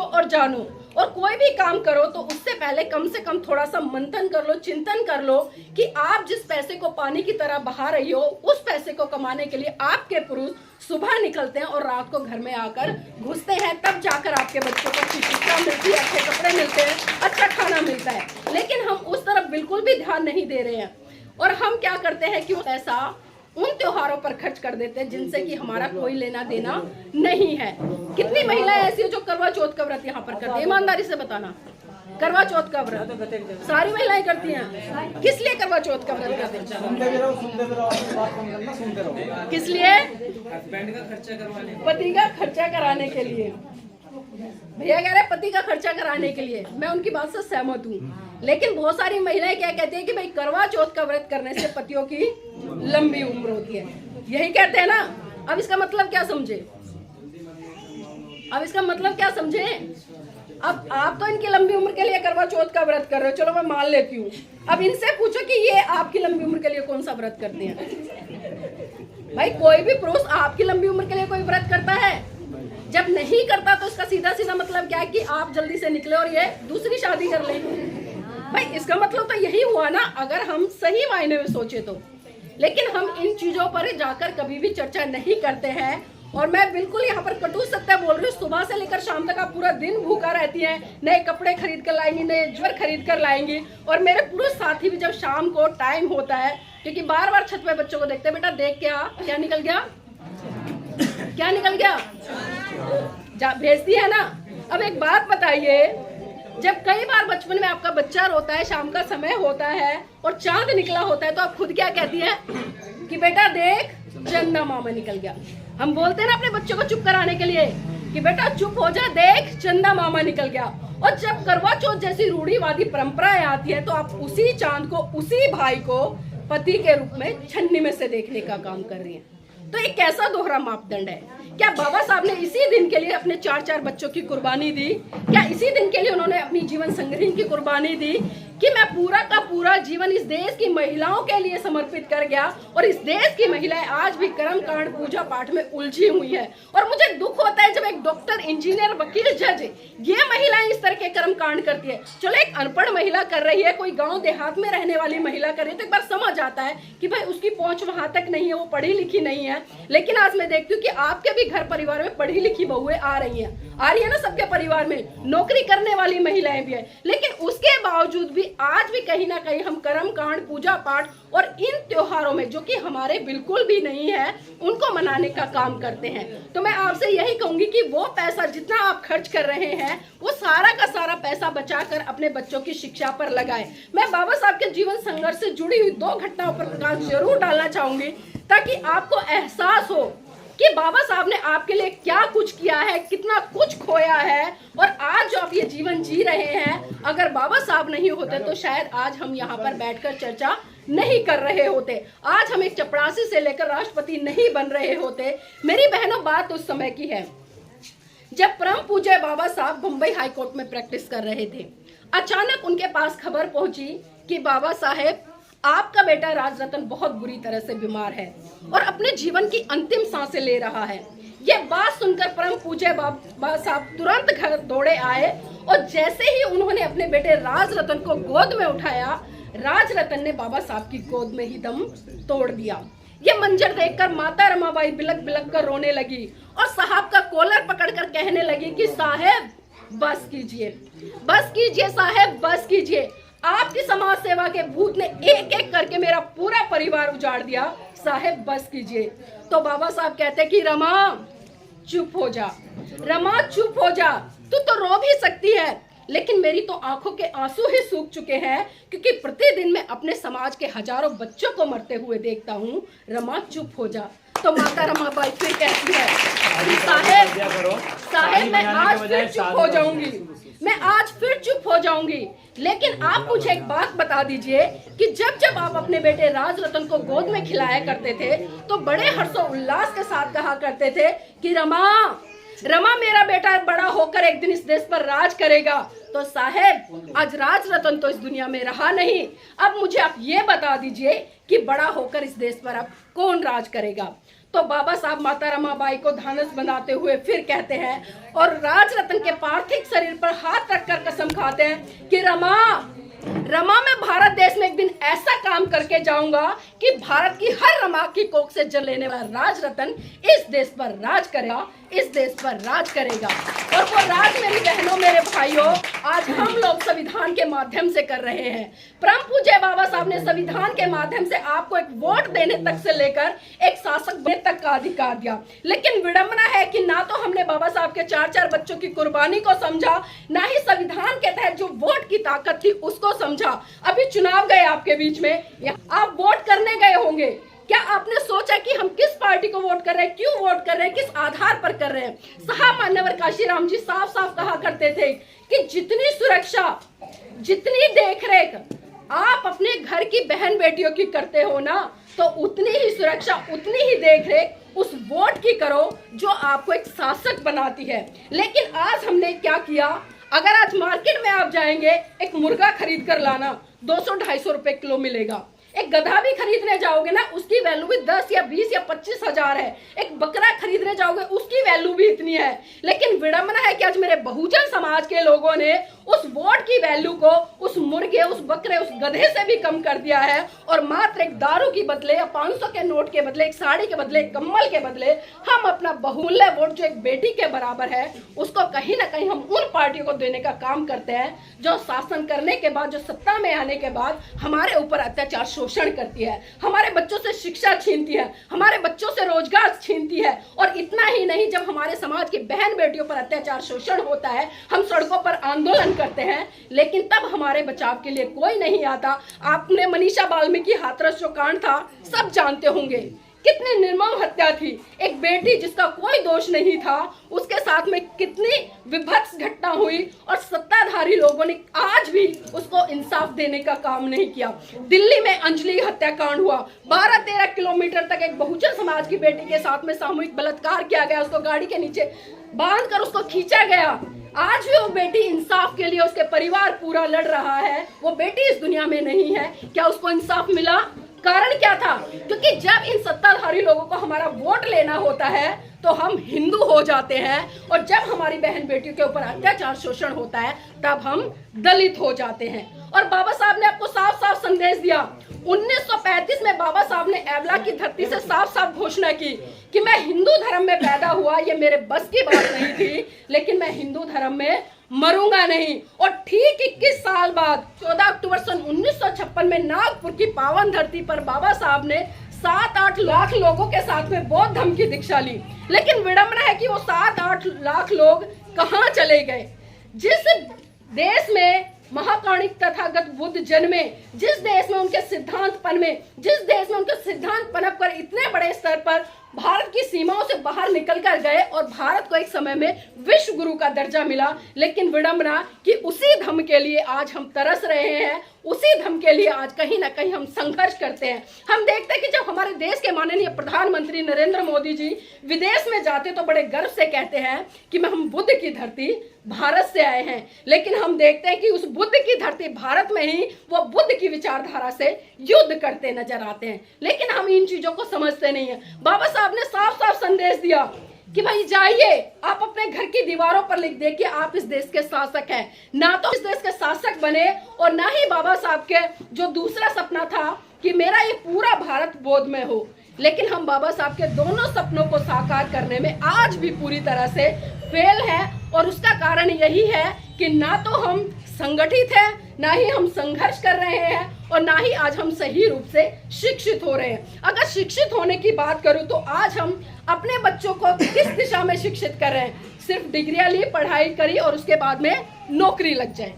सोचो और जानो, और कोई भी काम करो तो उससे पहले कम से कम थोड़ा सा मंथन कर लो, चिंतन कर लो कि आप जिस पैसे को पानी की तरह बहा रही हो, उस पैसे को कमाने के लिए आपके पुरुष सुबह निकलते हैं और रात को घर में आकर घुसते हैं, तब जाकर आपके बच्चों को अच्छी शिक्षा मिलती है, अच्छे कपड़े मिलते हैं, अच्छा खाना मिलता है। लेकिन हम उस तरफ बिल्कुल भी ध्यान नहीं दे रहे हैं, और हम क्या करते हैं कि वो पैसा उन त्योहारों पर खर्च कर देते हैं जिनसे कि हमारा कोई लेना देना नहीं है। कितनी महिलाएं ऐसी है जो करवा चौथ का व्रत यहाँ पर करती है? ईमानदारी से बताना, करवा चौथ का व्रत सारी महिलाएं करती हैं। किस लिए करवा चौथ का व्रत करते हैं? किस लिए? पति का खर्चा कराने के लिए। भैया कह रहे पति का खर्चा कराने के लिए, मैं उनकी बात से सहमत हूँ। लेकिन बहुत सारी महिलाएं क्या कहती हैं कि भाई करवा चौथ का व्रत करने से पतियों की लंबी उम्र होती है, यही कहते हैं ना। अब इसका मतलब क्या समझे? अब इसका मतलब क्या समझे? अब आप तो इनकी लंबी उम्र के लिए करवा चौथ का व्रत कर रहे हो, चलो मैं मान लेती हूँ। अब इनसे पूछो कि ये आपकी लंबी उम्र के लिए कौन सा व्रत करते हैं? भाई कोई भी पुरुष आपकी लंबी उम्र के लिए कोई व्रत करता है? जब नहीं करता तो इसका सीधा सीधा मतलब क्या है कि आप जल्दी से निकले और ये दूसरी शादी कर ले। भाई इसका मतलब तो यही हुआ ना, अगर हम सही मायने में सोचे तो। लेकिन हम इन चीजों पर जाकर कभी भी चर्चा नहीं करते हैं, और मैं बिल्कुल यहाँ पर कटु सत्य बोल रही हूँ। सुबह से लेकर शाम तक आप पूरा दिन भूखा रहती हैं, नए कपड़े खरीद कर लाएंगी, नए ज्वर खरीद कर लाएंगी, और मेरे पुरुष साथी भी जब शाम को टाइम होता है, क्योंकि बार बार छत पे बच्चों को देखते हैं, बेटा देख क्या निकल गया, क्या निकल गया, भेजती है ना। अब एक बात बताइए, जब कई बार बचपन में आपका बच्चा रोता है, शाम का समय होता है और चांद निकला होता है, तो आप खुद क्या कहती हैं कि बेटा देख चंदा मामा निकल गया। हम बोलते हैं ना अपने बच्चों को चुप कराने के लिए कि बेटा चुप हो जा, देख चंदा मामा निकल गया। और जब करवा चौथ जैसी रूढ़िवादी परंपराएं आती है तो आप उसी चांद को, उसी भाई को पति के रूप में छन्नी में से देखने का काम कर रही हैं। तो ये कैसा दोहरा मापदंड है? क्या बाबा साहब ने इसी दिन के लिए अपने 4-4 बच्चों की कुर्बानी दी? क्या इसी दिन के लिए उन्होंने अपनी जीवन संग्रहण की कुर्बानी दी कि मैं पूरा का पूरा जीवन इस देश की महिलाओं के लिए समर्पित कर गया, और इस देश की महिलाएं आज भी कर्म कांड पूजा पाठ में उलझी हुई है। और मुझे दुख होता है जब एक डॉक्टर, इंजीनियर, वकील, जज, ये महिलाएं इस तरह के कर्म कांड करती है। चलो एक अनपढ़ महिला कर रही है, कोई गाँव देहात में रहने वाली महिला कर रही है, तो एक बार समझ आता है कि भाई उसकी पहुंच वहां तक नहीं है, वो पढ़ी लिखी नहीं है। लेकिन आज मैं देखती हूँ कि आपके भी घर परिवार में पढ़ी लिखी बहुएं आ रही है ना, सबके परिवार में नौकरी करने वाली महिलाएं भी है। लेकिन उसके बावजूद भी आज भी कहीं ना कहीं हम कर्म कांड, पूजा पाठ और इन त्योहारों में, जो कि हमारे बिल्कुल भी नहीं है, उनको मनाने का काम करते हैं। तो मैं आपसे यही कहूंगी कि वो पैसा जितना आप खर्च कर रहे हैं, वो सारा का सारा पैसा बचाकर अपने बच्चों की शिक्षा पर लगाएं। मैं बाबा साहब के जीवन संघर्ष से जुड़ी हुई 2 घटनाओं पर प्रकाश जरूर डालना चाहूंगी, ताकि आपको एहसास हो कि बाबा साहब ने आपके लिए क्या कुछ किया है, कितना कुछ खोया है, और आज जो आप ये जीवन जी रहे हैं, अगर बाबा साहब नहीं होते तो शायद आज हम यहाँ पर बैठकर चर्चा नहीं कर रहे होते। आज हम एक चपरासी से लेकर राष्ट्रपति नहीं बन रहे होते। मेरी बहनों, बात उस समय की है जब परम पूज्य बाबा साहब बम्बई हाई कोर्ट में प्रैक्टिस कर रहे थे। अचानक उनके पास खबर पहुंची कि बाबा साहेब, आपका बेटा राज रतन बहुत बुरी तरह से बीमार है और अपने जीवन की अंतिम सांसें ले रहा है। ये बात सुनकर परम पूज्य बाबा साहब तुरंत घर दौड़े आए, और जैसे ही उन्होंने अपने बेटे राज रतन को गोद में उठाया, राज रतन ने बाबा साहब की गोद में ही दम तोड़ दिया। ये मंजर देखकर माता रमाबाई बिलक बिलक कर रोने लगी और साहब का कॉलर पकड़कर कहने लगी कि साहेब बस कीजिए साहेब, बस कीजिए। आपकी समाज सेवा के भूत ने एक एक करके मेरा पूरा परिवार उजाड़ दिया, साहेब बस कीजिए। तो बाबा साहब कहते कि रमा चुप हो जा, रमा चुप हो जा, तू तो रो भी सकती है, लेकिन मेरी तो आंखों के आंसू ही सूख चुके हैं, क्योंकि प्रतिदिन मैं अपने समाज के हजारों बच्चों को मरते हुए देखता हूँ। रमा चुप हो जा। तो माता रमाबाई फिर कहती है, साहेब मैं आज फिर चुप हो जाऊंगी, मैं आज फिर चुप हो जाऊंगी। लेकिन आप मुझे एक बात बता दीजिए कि जब जब आप अपने बेटे राज रतन को गोद में खिलाया करते थे, तो बड़े हर्षोल्लास के साथ कहा करते थे कि रमा मेरा बेटा बड़ा होकर एक दिन इस देश पर राज करेगा। तो साहेब आज राज रतन तो इस दुनिया में रहा नहीं, अब मुझे आप ये बता दीजिए कि बड़ा होकर इस देश पर अब कौन राज करेगा। तो बाबा साहब माता रमाबाई को धानस बनाते हुए फिर कहते हैं और राज रतन के पार्थिव शरीर पर हाथ रखकर कसम खाते हैं कि रमा मैं भारत देश में एक दिन ऐसा काम करके जाऊंगा कि भारत की हर रमा की कोख से जल लेने वाला राज रतन इस देश पर राज करेगा, इस देश पर राज करेगा। और वो राज मेरी बहनों, मेरे भाइयों, आज हम लोग संविधान के माध्यम से कर रहे हैं। परम पूज्य बाबा साहब ने संविधान के माध्यम से आपको एक वोट देने तक से लेकर एक शासक बनने तक का अधिकार दिया, लेकिन विडंबना है कि ना तो हमने बाबा साहब के 4-4 बच्चों की कुर्बानी को समझा, ना ही संविधान के तहत जो वोट की ताकत थी उसको समझा। अभी चुनाव गए आपके बीच में, आप वोट करने गए होंगे, क्या आपने सोचा कि हम किस पार्टी को वोट कर रहे हैं, क्यों वोट कर रहे हैं, किस आधार पर कर रहे हैं? साहब मान्यवर काशीराम जी साफ साफ कहा करते थे कि जितनी सुरक्षा, जितनी देखरेख आप अपने घर की बहन बेटियों की करते हो ना, तो उतनी ही सुरक्षा, उतनी ही देखरेख उस वोट की करो जो आपको एक शासक बनाती है। लेकिन आज हमने क्या किया, अगर आज मार्केट में आप जाएंगे, एक मुर्गा खरीद कर लाना 200-250 रुपए किलो मिलेगा। एक गधा भी खरीदने जाओगे ना, उसकी वैल्यू भी 10 या 20 या 25 हजार है। एक बकरा खरीदने जाओगे, उसकी वैल्यू भी इतनी है। लेकिन विडंबना है कि आज मेरे बहुजन समाज के लोगों ने उस वोट की वैल्यू को उस मुर्गे, उस बकरे, उस गधे से भी कम कर दिया है और मात्र एक दारू के बदले या 500 के नोट के बदले, एक साड़ी के बदले, एक कम्बल के बदले हम अपना बहुमूल्य वोट जो एक बेटी के बराबर है, उसको कहीं ना कहीं हम उन पार्टियों को देने का काम करते हैं जो शासन करने के बाद, जो सत्ता में आने के बाद हमारे ऊपर अत्याचार, शोषण करती है, हमारे बच्चों से शिक्षा छीनती है, हमारे बच्चों से रोजगार छीनती है। और इतना ही नहीं, जब हमारे समाज की बहन बेटियों पर अत्याचार, शोषण होता है, हम सड़कों पर आंदोलन करते हैं, लेकिन तब हमारे बचाव के लिए कोई नहीं आता। आपने मनीषा बाल्मीकि हाथरस जो कांड था सब जानते होंगे, कितनी निर्मम हत्या थी। एक बेटी जिसका कोई दोष नहीं था, उसके साथ में कितनी विभत्स घटना हुई और सत्ताधारी लोगों ने आज भी उसको इंसाफ देने का काम नहीं किया। दिल्ली में अंजलि हत्याकांड हुआ, 12-13 किलोमीटर तक एक बहुजन समाज की बेटी के साथ में सामूहिक बलात्कार किया गया, उसको गाड़ी के नीचे बांध कर उसको खींचा गया। आज भी वो बेटी इंसाफ के लिए, उसके परिवार पूरा लड़ रहा है। वो बेटी इस दुनिया में नहीं है। क्या उसको इंसाफ मिला? कारण क्या था? क्योंकि जब इन सत्ताधारी लोगों को हमारा वोट लेना होता है तो हम हिंदू हो जाते हैं, और जब हमारी बहन बेटियों के ऊपर अत्याचार, शोषण होता है, तब हम दलित हो जाते हैं। और बाबा साहब ने आपको साफ साफ संदेश दिया। 1935 में बाबा साहब ने एवला की धरती से साफ साफ घोषणा की कि मैं हिंदू धर्म में पैदा हुआ, ये मेरे बस की बात नहीं थी, लेकिन मैं हिंदू धर्म में मरूंगा नहीं। और ठीक 21 साल बाद 14 अक्टूबर सन 1956 में नागपुर की पावन धरती पर बाबा साहब ने 7-8 लाख लोगों के साथ में बौद्ध धर्म की दीक्षा ली। लेकिन विडंबना है कि वो 7-8 लाख लोग कहाँ चले गए? जिस देश में महाकाणिक तथागत बुद्ध जन्मे, जिस देश में उनके सिद्धांत पनमे, जिस देश में उनके सिद्धांत पनप कर इतने बड़े स्तर पर भारत की सीमाओं से बाहर निकल कर गए और भारत को एक समय में विश्व गुरु का दर्जा मिला, लेकिन विडंबना कि उसी धर्म के लिए आज हम तरस रहे हैं, उसी धर्म के लिए आज कहीं ना कहीं हम संघर्ष करते हैं। हम देखते हैं कि जब हमारे देश के माननीय प्रधानमंत्री नरेंद्र मोदी जी विदेश में जाते तो बड़े गर्व से कहते हैं कि हम बुद्ध की धरती भारत से आए हैं, लेकिन हम देखते हैं कि उस बुद्ध की धरती भारत में ही वो बुद्ध की विचारधारा से युद्ध करते नजर आते हैं। लेकिन हम इन चीजों को समझते नहीं है। बाबा साहब ने साफ साफ संदेश दिया कि भाई जाइए, आप अपने घर की दीवारों पर लिख दे कि आप इस देश के शासक हैं। ना तो इस देश के शासक बने और ना ही बाबा साहब के जो दूसरा सपना था कि मेरा ये पूरा भारत बौद्ध में हो, लेकिन हम बाबा साहब के दोनों सपनों को साकार करने में आज भी पूरी तरह से फेल है। और उसका कारण यही है कि ना तो हम संगठित हैं, ना ही हम संघर्ष कर रहे हैं, और ना ही आज हम सही रूप से शिक्षित हो रहे हैं। अगर शिक्षित होने की बात करूं तो आज हम अपने बच्चों को किस दिशा में शिक्षित कर रहे हैं? सिर्फ डिग्रियां ली, पढ़ाई करी और उसके बाद में नौकरी लग जाए,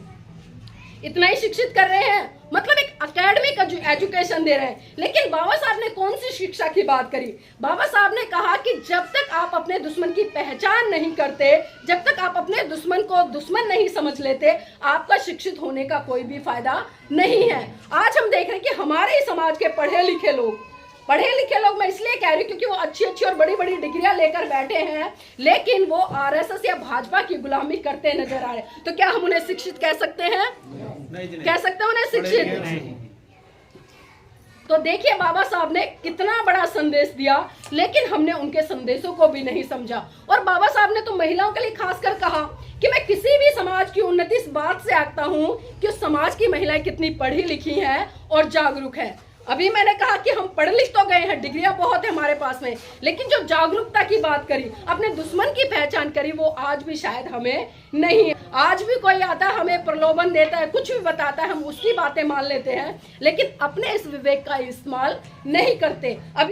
इतना ही शिक्षित कर रहे हैं, मतलब एक एकेडमिक एजुकेशन दे रहे हैं। लेकिन बाबा साहब ने कौन सी शिक्षा की बात करी? बाबा साहब ने कहा कि जब तक आप अपने दुश्मन की पहचान नहीं करते, जब तक आप अपने दुश्मन को दुश्मन नहीं समझ लेते, आपका शिक्षित होने का कोई भी फायदा नहीं है। आज हम देख रहे हैं कि हमारे ही समाज के पढ़े लिखे लोग मैं इसलिए कह रही हूँ क्योंकि वो अच्छी अच्छी और बड़ी बड़ी डिग्रियां लेकर बैठे हैं, लेकिन वो आरएसएस या भाजपा की गुलामी करते नजर आ रहे हैं। तो क्या हम उन्हें शिक्षित कह सकते हैं? कह सकते हैं उन्हें शिक्षित? तो देखिए बाबा साहब ने कितना बड़ा संदेश दिया, लेकिन हमने उनके संदेशों को भी नहीं समझा। और बाबा साहब ने तो महिलाओं के लिए खासकर कहा कि मैं किसी भी समाज की उन्नति इस बात से आंकता हूं कि उस समाज की महिलाएं कितनी पढ़ी लिखी हैं और जागरूक है। अभी मैंने कहा कि हम पढ़ लिख तो गए हैं, डिग्रियां बहुत है हमारे पास में, लेकिन जो जागरूकता की बात करी, अपने दुश्मन की पहचान करी, वो आज भी शायद हमें नहीं है। आज भी कोई आता है, हमें प्रलोभन देता है, कुछ भी बताता है, हम उसकी बातें मान लेते हैं, लेकिन अपने इस विवेक का इस्तेमाल नहीं करते। अभी